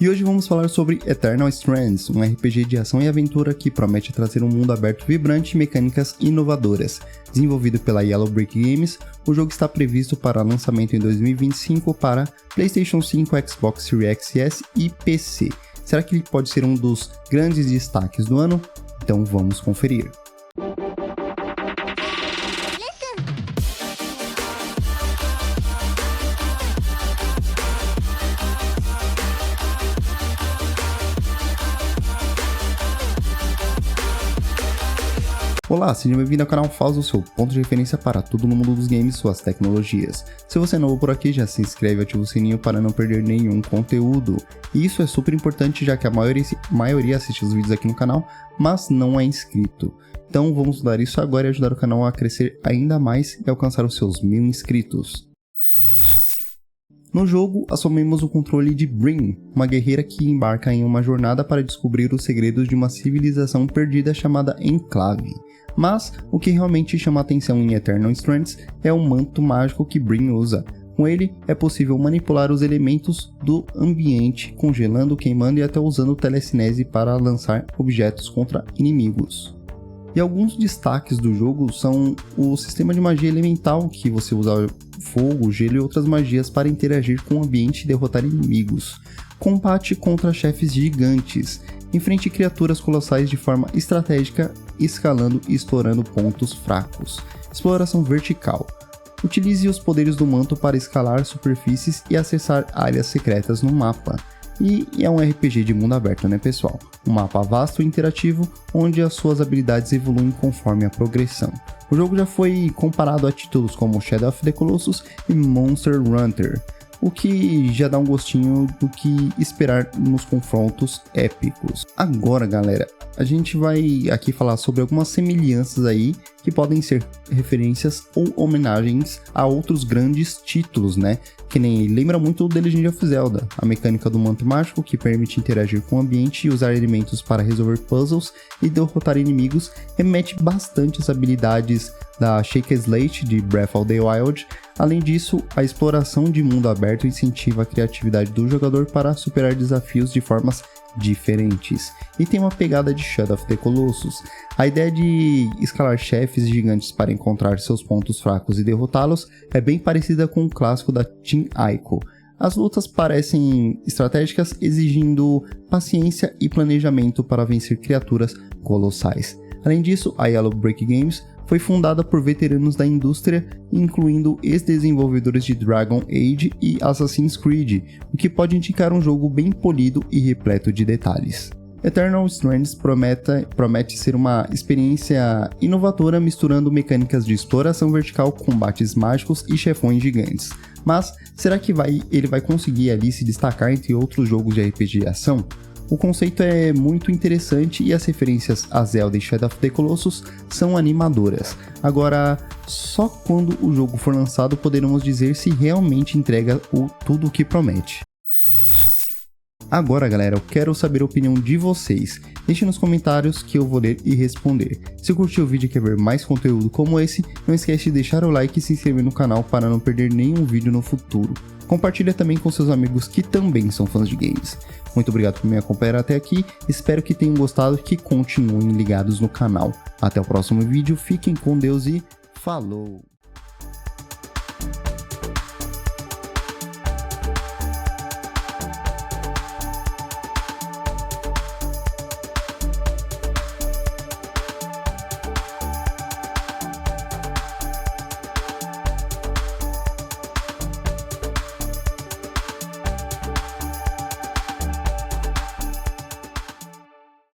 E hoje vamos falar sobre Eternal Strands, um RPG de ação e aventura que promete trazer um mundo aberto vibrante e mecânicas inovadoras. Desenvolvido pela Yellow Brick Games, o jogo está previsto para lançamento em 2025 para PlayStation 5, Xbox Series X e PC. Será que ele pode ser um dos grandes destaques do ano? Então vamos conferir. Olá, seja bem-vindo ao canal Fausto, o seu ponto de referência para tudo no mundo dos games e suas tecnologias. Se você é novo por aqui, já se inscreve e ativa o sininho para não perder nenhum conteúdo. E isso é super importante, já que a maioria assiste os vídeos aqui no canal, mas não é inscrito. Então vamos mudar isso agora e ajudar o canal a crescer ainda mais e alcançar os seus 1000 inscritos. No jogo, assumimos o controle de Brynn, uma guerreira que embarca em uma jornada para descobrir os segredos de uma civilização perdida chamada Enclave. Mas o que realmente chama a atenção em Eternal Strands é o manto mágico que Brynn usa. Com ele, é possível manipular os elementos do ambiente, congelando, queimando e até usando telecinese para lançar objetos contra inimigos. E alguns destaques do jogo são o sistema de magia elemental, que você usa fogo, gelo e outras magias para interagir com o ambiente e derrotar inimigos. Combate contra chefes gigantes. Enfrente criaturas colossais de forma estratégica, escalando e explorando pontos fracos. Exploração vertical. Utilize os poderes do manto para escalar superfícies e acessar áreas secretas no mapa. E é um RPG de mundo aberto, né pessoal? Um mapa vasto e interativo, onde as suas habilidades evoluem conforme a progressão. O jogo já foi comparado a títulos como Shadow of the Colossus e Monster Hunter, o que já dá um gostinho do que esperar nos confrontos épicos. Agora, galera, a gente vai aqui falar sobre algumas semelhanças aí que podem ser referências ou homenagens a outros grandes títulos, né? Que nem lembra muito The Legend of Zelda, a mecânica do manto mágico que permite interagir com o ambiente e usar elementos para resolver puzzles e derrotar inimigos, remete bastante às habilidades da Shake a Slate de Breath of the Wild. Além disso, a exploração de mundo aberto incentiva a criatividade do jogador para superar desafios de formas diferentes. E tem uma pegada de Shadow of the Colossus. A ideia de escalar chefes gigantes para encontrar seus pontos fracos e derrotá-los é bem parecida com o clássico da Team Ico. As lutas parecem estratégicas, exigindo paciência e planejamento para vencer criaturas colossais. Além disso, a Yellow Brick Games foi fundada por veteranos da indústria, incluindo ex-desenvolvedores de Dragon Age e Assassin's Creed, o que pode indicar um jogo bem polido e repleto de detalhes. Eternal Strands promete ser uma experiência inovadora, misturando mecânicas de exploração vertical, combates mágicos e chefões gigantes. Mas será que ele vai conseguir ali se destacar entre outros jogos de RPG de ação? O conceito é muito interessante e as referências a Zelda e Shadow of the Colossus são animadoras. Agora, só quando o jogo for lançado poderemos dizer se realmente entrega tudo o que promete. Agora, galera, eu quero saber a opinião de vocês. Deixe nos comentários que eu vou ler e responder. Se curtiu o vídeo e quer ver mais conteúdo como esse, não esquece de deixar o like e se inscrever no canal para não perder nenhum vídeo no futuro. Compartilha também com seus amigos que também são fãs de games. Muito obrigado por me acompanhar até aqui, espero que tenham gostado e que continuem ligados no canal. Até o próximo vídeo, fiquem com Deus e falou!